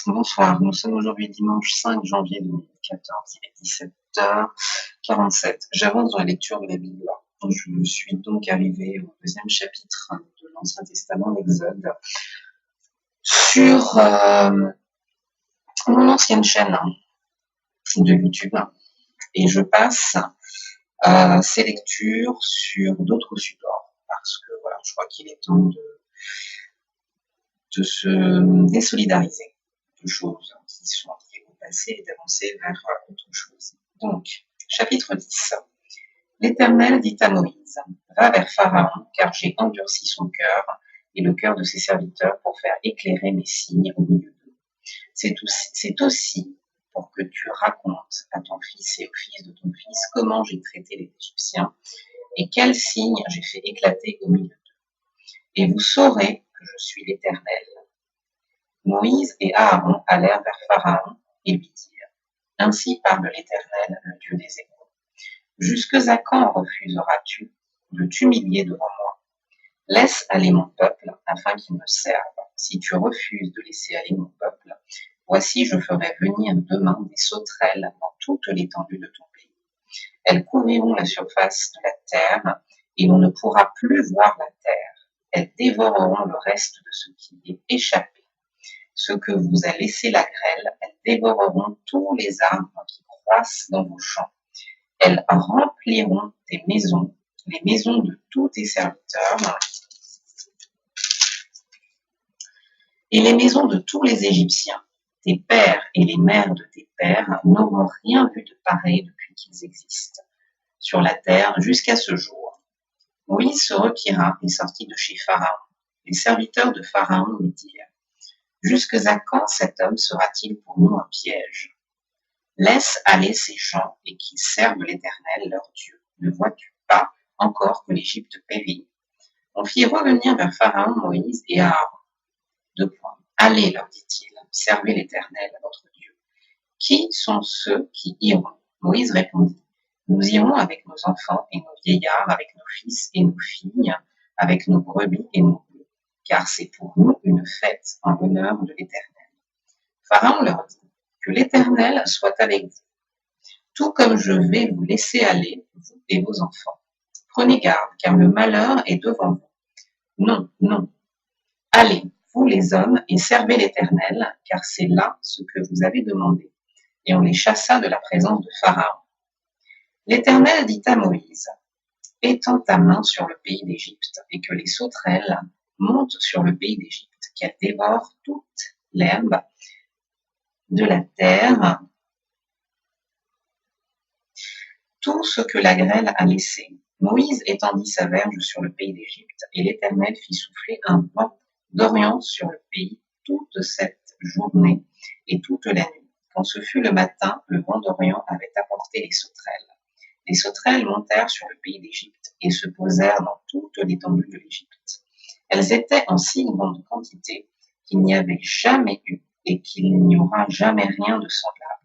Bonsoir, nous sommes aujourd'hui dimanche 5 janvier 2014, il est 17h47. J'avance dans la lecture de la Bible. Je suis donc arrivée au deuxième chapitre de l'Ancien Testament, l'Exode, sur mon ancienne chaîne de YouTube, et je passe ces lectures sur d'autres supports, parce que voilà, je crois qu'il est temps de se désolidariser de choses qui sont liées au passé et d'avancer vers autre chose. Donc, chapitre 10. L'Éternel dit à Moïse, va vers Pharaon, car j'ai endurci son cœur et le cœur de ses serviteurs pour faire éclairer mes signes au milieu d'eux. C'est aussi pour que tu racontes à ton fils et au fils de ton fils comment j'ai traité les Égyptiens et quels signes j'ai fait éclater au milieu d'eux. Et vous saurez que je suis l'Éternel. Moïse et Aaron allèrent vers Pharaon et lui dirent, ainsi parle l'Éternel, le Dieu des Hébreux. Jusque à quand refuseras-tu de t'humilier devant moi? Laisse aller mon peuple afin qu'il me serve. Si tu refuses de laisser aller mon peuple, voici je ferai venir demain des sauterelles dans toute l'étendue de ton pays. Elles couvriront la surface de la terre et l'on ne pourra plus voir la terre. Elles dévoreront le reste de ce qui est échappé. Ce que vous a laissé la grêle, elles dévoreront tous les arbres qui croissent dans vos champs. Elles rempliront tes maisons, les maisons de tous tes serviteurs, et les maisons de tous les Égyptiens. Tes pères et les mères de tes pères n'auront rien vu de pareil depuis qu'ils existent sur la terre jusqu'à ce jour. Moïse se retira et sortit de chez Pharaon. Les serviteurs de Pharaon lui dirent, jusque à quand cet homme sera-t-il pour nous un piège? Laisse aller ces gens et qu'ils servent l'Éternel, leur Dieu. Ne vois-tu pas encore que l'Égypte périt? On fit revenir vers Pharaon Moïse et Aaron. 2 points. Allez, leur dit-il, servez l'Éternel, votre Dieu. Qui sont ceux qui iront? Moïse répondit, nous irons avec nos enfants et nos vieillards, avec nos fils et nos filles, avec nos brebis et nos bœufs, car c'est pour nous une fête en l'honneur de l'Éternel. Pharaon leur dit, que l'Éternel soit avec vous, tout comme je vais vous laisser aller, vous et vos enfants. Prenez garde, car le malheur est devant vous. Non, non. Allez, vous les hommes, et servez l'Éternel, car c'est là ce que vous avez demandé. Et on les chassa de la présence de Pharaon. L'Éternel dit à Moïse, étends ta main sur le pays d'Égypte, et que les sauterelles montent sur le pays d'Égypte, qu'elles dévorent toute l'herbe de la terre, tout ce que la grêle a laissé. Moïse étendit sa verge sur le pays d'Égypte, et l'Éternel fit souffler un vent d'Orient sur le pays toute cette journée et toute la nuit. Quand ce fut le matin, le vent d'Orient avait apporté les sauterelles. Les sauterelles montèrent sur le pays d'Égypte et se posèrent dans toute l'étendue de l'Égypte. Elles étaient en si grande quantité qu'il n'y avait jamais eu et qu'il n'y aura jamais rien de semblable.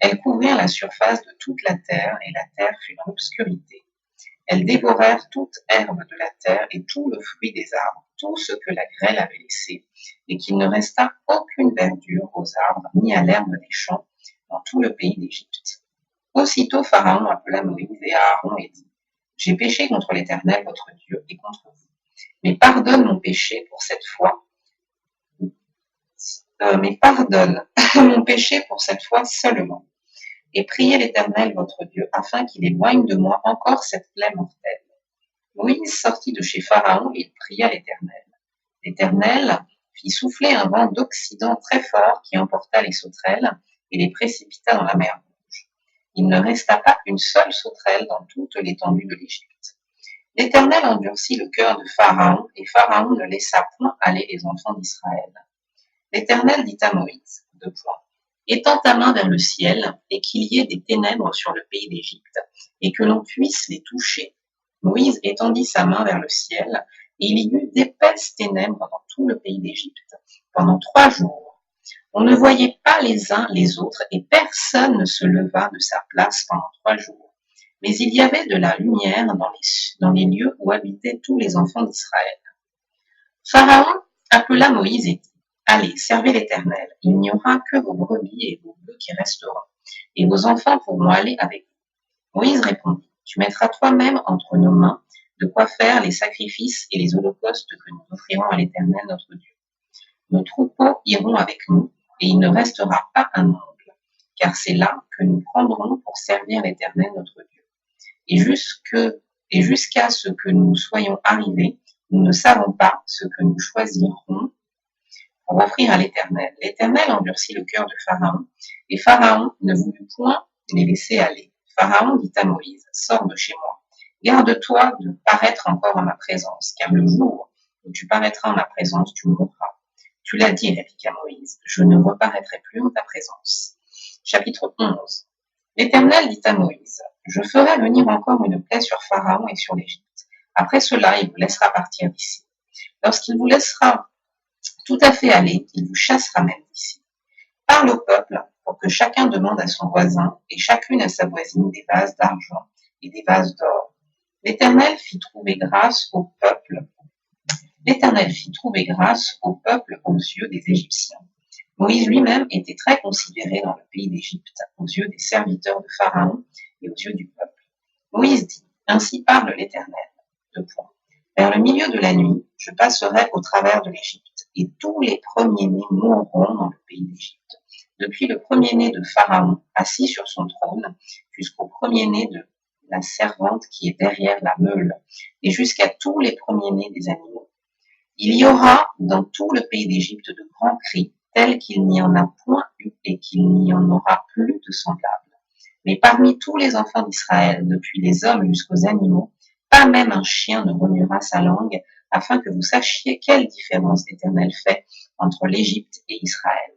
Elles couvrirent la surface de toute la terre et la terre fut dans l'obscurité. Elles dévorèrent toute herbe de la terre et tout le fruit des arbres, tout ce que la grêle avait laissé, et qu'il ne resta aucune verdure aux arbres ni à l'herbe des champs dans tout le pays d'Égypte. Aussitôt Pharaon appela Moïse et Aaron et dit, j'ai péché contre l'Éternel votre Dieu et contre vous. Mais pardonne mon péché pour cette fois. Mais pardonne mon péché pour cette fois seulement. Et priez l'Éternel votre Dieu afin qu'il éloigne de moi encore cette plaie mortelle. Moïse sortit de chez Pharaon et il pria l'Éternel. L'Éternel fit souffler un vent d'Occident très fort qui emporta les sauterelles et les précipita dans la mer Rouge. Il ne resta pas une seule sauterelle dans toute l'étendue de l'Égypte. L'Éternel endurcit le cœur de Pharaon et Pharaon ne laissa point aller les enfants d'Israël. L'Éternel dit à Moïse, 2 points. Étends ta main vers le ciel, et qu'il y ait des ténèbres sur le pays d'Égypte, et que l'on puisse les toucher. Moïse étendit sa main vers le ciel, et il y eut d'épaisses ténèbres dans tout le pays d'Égypte, pendant 3 jours. On ne voyait pas les uns les autres, et personne ne se leva de sa place pendant 3 jours. Mais il y avait de la lumière dans les lieux où habitaient tous les enfants d'Israël. Pharaon appela Moïse et dit, Allez, servez l'Éternel. Il n'y aura que vos brebis et vos bœufs qui resteront, et vos enfants pourront aller avec vous. Moïse répondit, tu mettras toi-même entre nos mains de quoi faire les sacrifices et les holocaustes que nous offrirons à l'Éternel notre Dieu. Nos troupeaux iront avec nous, et il ne restera pas un ongle, car c'est là que nous prendrons pour servir l'Éternel notre Dieu. Et jusqu'à ce que nous soyons arrivés, nous ne savons pas ce que nous choisirons pour offrir à l'Éternel. L'Éternel endurcit le cœur de Pharaon, et Pharaon ne voulut point les laisser aller. Pharaon dit à Moïse, sors de chez moi, garde-toi de paraître encore en ma présence, car le jour où tu paraîtras en ma présence, tu mourras. Tu l'as dit, répliqua Moïse, je ne reparaîtrai plus en ta présence. Chapitre 11. L'Éternel dit à Moïse, je ferai venir encore une plaie sur Pharaon et sur l'Égypte. Après cela, il vous laissera partir d'ici. Lorsqu'il vous laissera tout à fait aller, il vous chassera même d'ici. Parle au peuple pour que chacun demande à son voisin et chacune à sa voisine des vases d'argent et des vases d'or. L'Éternel fit trouver grâce au peuple. L'Éternel fit trouver grâce au peuple aux yeux des Égyptiens. Moïse lui-même était très considéré dans le pays d'Égypte, aux yeux des serviteurs de Pharaon et aux yeux du peuple. Moïse dit, ainsi parle l'Éternel. Vers le milieu de la nuit, je passerai au travers de l'Égypte, et tous les premiers-nés mourront dans le pays d'Égypte, depuis le premier-né de Pharaon, assis sur son trône, jusqu'au premier-né de la servante qui est derrière la meule, et jusqu'à tous les premiers-nés des animaux. Il y aura dans tout le pays d'Égypte de grands cris, tels qu'il n'y en a point eu et qu'il n'y en aura plus de semblables. Mais parmi tous les enfants d'Israël, depuis les hommes jusqu'aux animaux, pas même un chien ne remuera sa langue, afin que vous sachiez quelle différence l'Éternel fait entre l'Égypte et Israël.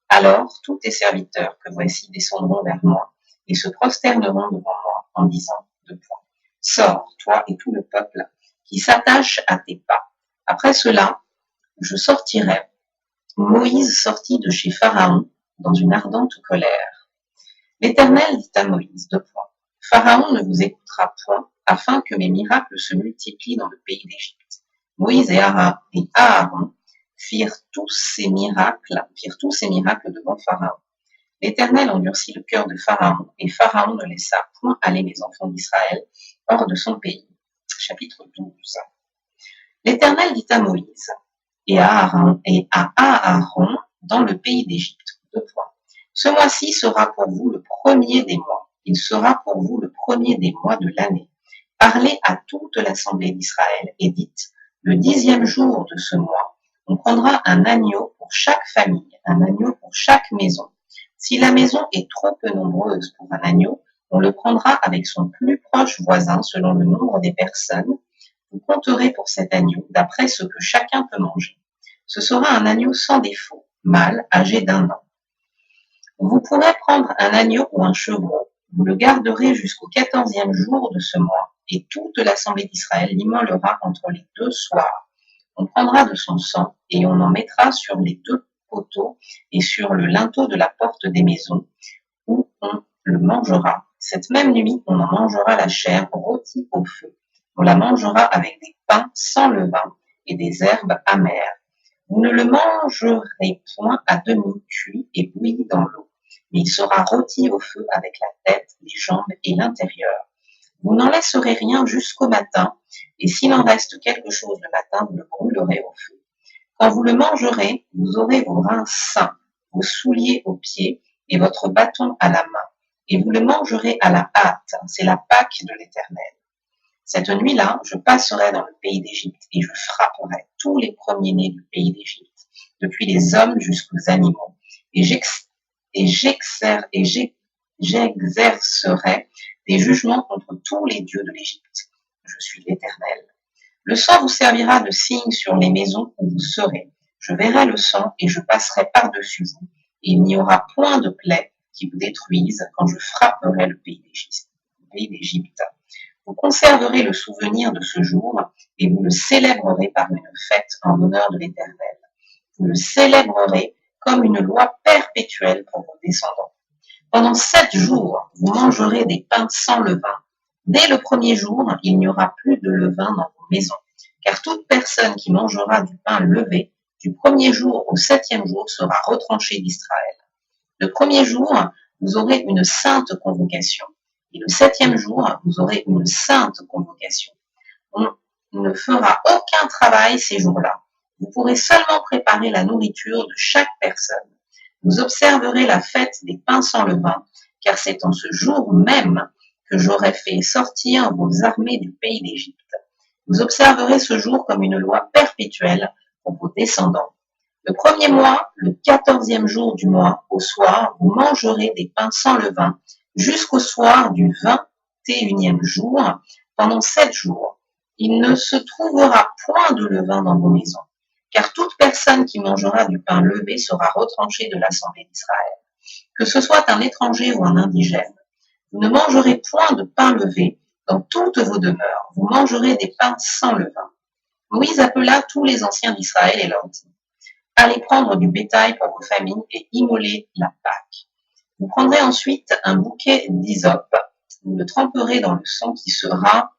Alors tous tes serviteurs que voici descendront vers moi et se prosterneront devant moi en disant, sors, toi et tout le peuple qui s'attache à tes pas. Après cela, je sortirai. Moïse sortit de chez Pharaon dans une ardente colère. L'Éternel dit à Moïse, Pharaon ne vous écoutera point, afin que mes miracles se multiplient dans le pays d'Égypte. Moïse et Aaron firent tous ces miracles devant Pharaon. L'Éternel endurcit le cœur de Pharaon, et Pharaon ne laissa point aller les enfants d'Israël hors de son pays. Chapitre 12. L'Éternel dit à Moïse et à Aaron dans le pays d'Égypte. Ce mois-ci sera pour vous le premier des mois. Il sera pour vous le premier des mois de l'année. Parlez à toute l'assemblée d'Israël et dites, le 10e jour de ce mois, on prendra un agneau pour chaque famille, un agneau pour chaque maison. Si la maison est trop peu nombreuse pour un agneau, on le prendra avec son plus proche voisin selon le nombre des personnes. Vous compterez pour cet agneau d'après ce que chacun peut manger. Ce sera un agneau sans défaut, mâle, âgé d'1 an. Vous pourrez prendre un agneau ou un chevreau. Vous le garderez jusqu'au 14e jour de ce mois, et toute l'assemblée d'Israël l'immolera entre les 2 soirs. On prendra de son sang, et on en mettra sur les 2 poteaux et sur le linteau de la porte des maisons, où on le mangera. Cette même nuit, on en mangera la chair rôtie au feu. On la mangera avec des pains sans levain et des herbes amères. Vous ne le mangerez point à demi cuit et bouilli dans l'eau, mais il sera rôti au feu avec la tête, les jambes et l'intérieur. Vous n'en laisserez rien jusqu'au matin, et s'il en reste quelque chose le matin, vous le brûlerez au feu. Quand vous le mangerez, vous aurez vos reins sains, vos souliers aux pieds et votre bâton à la main, et vous le mangerez à la hâte, c'est la Pâque de l'Éternel. Cette nuit-là, je passerai dans le pays d'Égypte et je frapperai tous les premiers-nés du pays d'Égypte, depuis les hommes jusqu'aux animaux, et j'exercerai des jugements contre tous les dieux de l'Égypte. Je suis l'Éternel. Le sang vous servira de signe sur les maisons où vous serez. Je verrai le sang et je passerai par-dessus vous, et il n'y aura point de plaie qui vous détruise quand je frapperai le pays d'Égypte. Vous conserverez le souvenir de ce jour et vous le célébrerez par une fête en l'honneur de l'Éternel. Vous le célébrerez comme une loi perpétuelle pour vos descendants. Pendant 7 jours, vous mangerez des pains sans levain. Dès le premier jour, il n'y aura plus de levain dans vos maisons, car toute personne qui mangera du pain levé, du premier jour au 7e jour sera retranché d'Israël. Le premier jour, vous aurez une sainte convocation. Et le 7e jour, vous aurez une sainte convocation. On ne fera aucun travail ces jours-là. Vous pourrez seulement préparer la nourriture de chaque personne. Vous observerez la fête des pains sans levain, car c'est en ce jour même que j'aurai fait sortir vos armées du pays d'Égypte. Vous observerez ce jour comme une loi perpétuelle pour vos descendants. Le premier mois, le 14e jour du mois, au soir, vous mangerez des pains sans levain jusqu'au soir du 21e jour, pendant 7 jours. Il ne se trouvera point de levain dans vos maisons, car toute personne qui mangera du pain levé sera retranchée de l'assemblée d'Israël. Que ce soit un étranger ou un indigène, vous ne mangerez point de pain levé dans toutes vos demeures, vous mangerez des pains sans levain. Moïse appela tous les anciens d'Israël et leur dit: allez prendre du bétail pour vos familles et immoler la Pâque. Vous prendrez ensuite un bouquet d'hysope, vous le tremperez dans le sang qui sera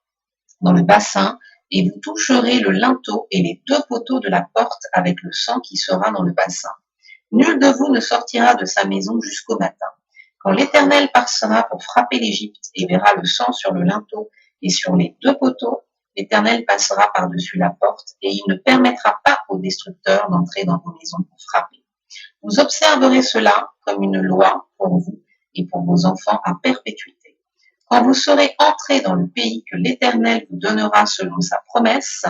dans le bassin, et vous toucherez le linteau et les 2 poteaux de la porte avec le sang qui sera dans le bassin. Nul de vous ne sortira de sa maison jusqu'au matin. Quand l'Éternel passera pour frapper l'Égypte et verra le sang sur le linteau et sur les 2 poteaux, l'Éternel passera par-dessus la porte et il ne permettra pas aux destructeurs d'entrer dans vos maisons pour frapper. Vous observerez cela comme une loi pour vous et pour vos enfants à perpétuité. Quand vous serez entrés dans le pays que l'Éternel vous donnera selon sa promesse,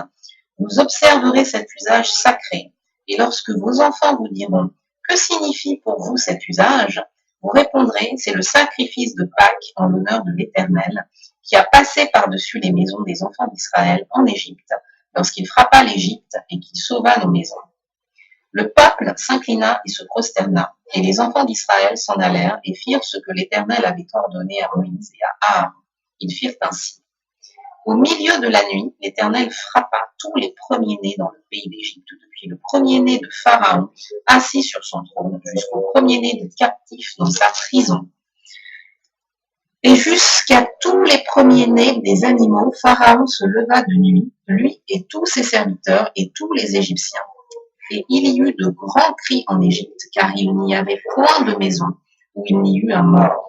vous observerez cet usage sacré. Et lorsque vos enfants vous diront: que signifie pour vous cet usage? Vous répondrez: c'est le sacrifice de Pâques en l'honneur de l'Éternel, qui a passé par-dessus les maisons des enfants d'Israël en Égypte, lorsqu'il frappa l'Égypte et qu'il sauva nos maisons. Le peuple s'inclina et se prosterna, et les enfants d'Israël s'en allèrent et firent ce que l'Éternel avait ordonné à Moïse et à Aaron. Ils firent ainsi. Au milieu de la nuit, l'Éternel frappa tous les premiers-nés dans le pays d'Égypte, depuis le premier-né de Pharaon assis sur son trône, jusqu'au premier-né de captif dans sa prison. Et jusqu'à tous les premiers-nés des animaux, Pharaon se leva de nuit, lui et tous ses serviteurs et tous les Égyptiens. Et il y eut de grands cris en Égypte, car il n'y avait point de maison où il n'y eut un mort.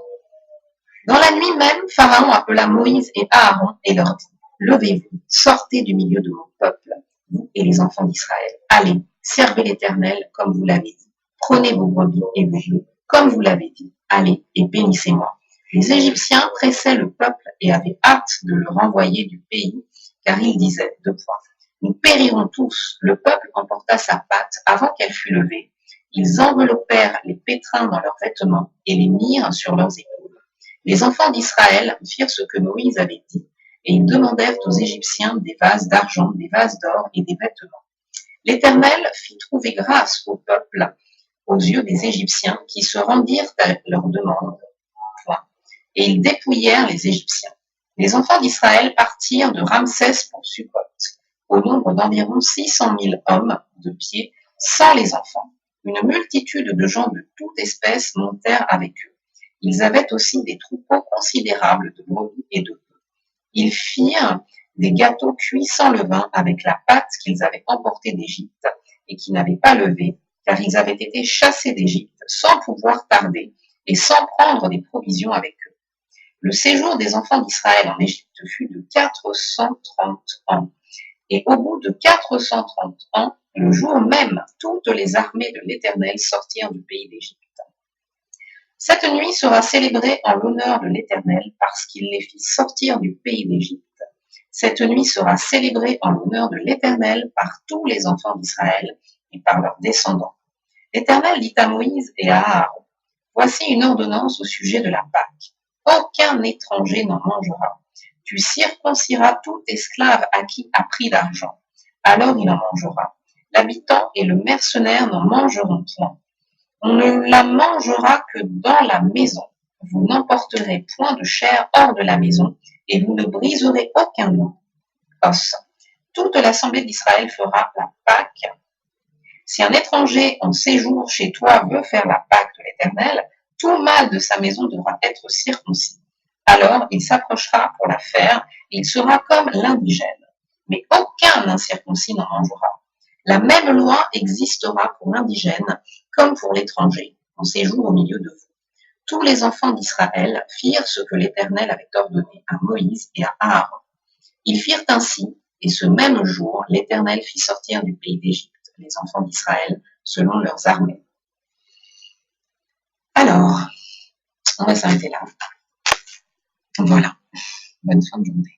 Dans la nuit même, Pharaon appela Moïse et Aaron et leur dit: levez-vous, sortez du milieu de mon peuple, vous et les enfants d'Israël. Allez, servez l'Éternel comme vous l'avez dit. Prenez vos brebis et vos bœufs comme vous l'avez dit. Allez et bénissez-moi. Les Égyptiens pressaient le peuple et avaient hâte de le renvoyer du pays, car ils disaient: nous périrons tous. Le peuple emporta sa pâte avant qu'elle fût levée. Ils enveloppèrent les pétrins dans leurs vêtements et les mirent sur leurs épaules. Les enfants d'Israël firent ce que Moïse avait dit, et ils demandèrent aux Égyptiens des vases d'argent, des vases d'or et des vêtements. L'Éternel fit trouver grâce au peuple aux yeux des Égyptiens, qui se rendirent à leur demande. Et ils dépouillèrent les Égyptiens. Les enfants d'Israël partirent de Ramsès pour Sukkot, au nombre d'environ 600 000 hommes de pied, sans les enfants. Une multitude de gens de toute espèce montèrent avec eux. Ils avaient aussi des troupeaux considérables de brebis et de bœufs. Ils firent des gâteaux cuits sans levain avec la pâte qu'ils avaient emportée d'Égypte et qui n'avaient pas levé, car ils avaient été chassés d'Égypte sans pouvoir tarder et sans prendre des provisions avec eux. Le séjour des enfants d'Israël en Égypte fut de 430 ans. Et au bout de 430 ans, le jour même, toutes les armées de l'Éternel sortirent du pays d'Égypte. Cette nuit sera célébrée en l'honneur de l'Éternel parce qu'il les fit sortir du pays d'Égypte. Cette nuit sera célébrée en l'honneur de l'Éternel par tous les enfants d'Israël et par leurs descendants. L'Éternel dit à Moïse et à Aaron: voici une ordonnance au sujet de la Pâque. Aucun étranger n'en mangera. Tu circonciras tout esclave acquis à prix d'argent. Alors il en mangera. L'habitant et le mercenaire n'en mangeront point. On ne la mangera que dans la maison. Vous n'emporterez point de chair hors de la maison, et vous ne briserez aucun os. Toute l'assemblée d'Israël fera la Pâque. Si un étranger en séjour chez toi veut faire la Pâque de l'Éternel, tout mâle de sa maison devra être circoncis. Alors il s'approchera pour la faire, et il sera comme l'indigène. Mais aucun incirconcis n'en mangera. La même loi existera pour l'indigène comme pour l'étranger, en séjour au milieu de vous. Tous les enfants d'Israël firent ce que l'Éternel avait ordonné à Moïse et à Aaron. Ils firent ainsi, et ce même jour, l'Éternel fit sortir du pays d'Égypte les enfants d'Israël selon leurs armées. Alors, on va s'arrêter là. Voilà. Bonne fin de journée.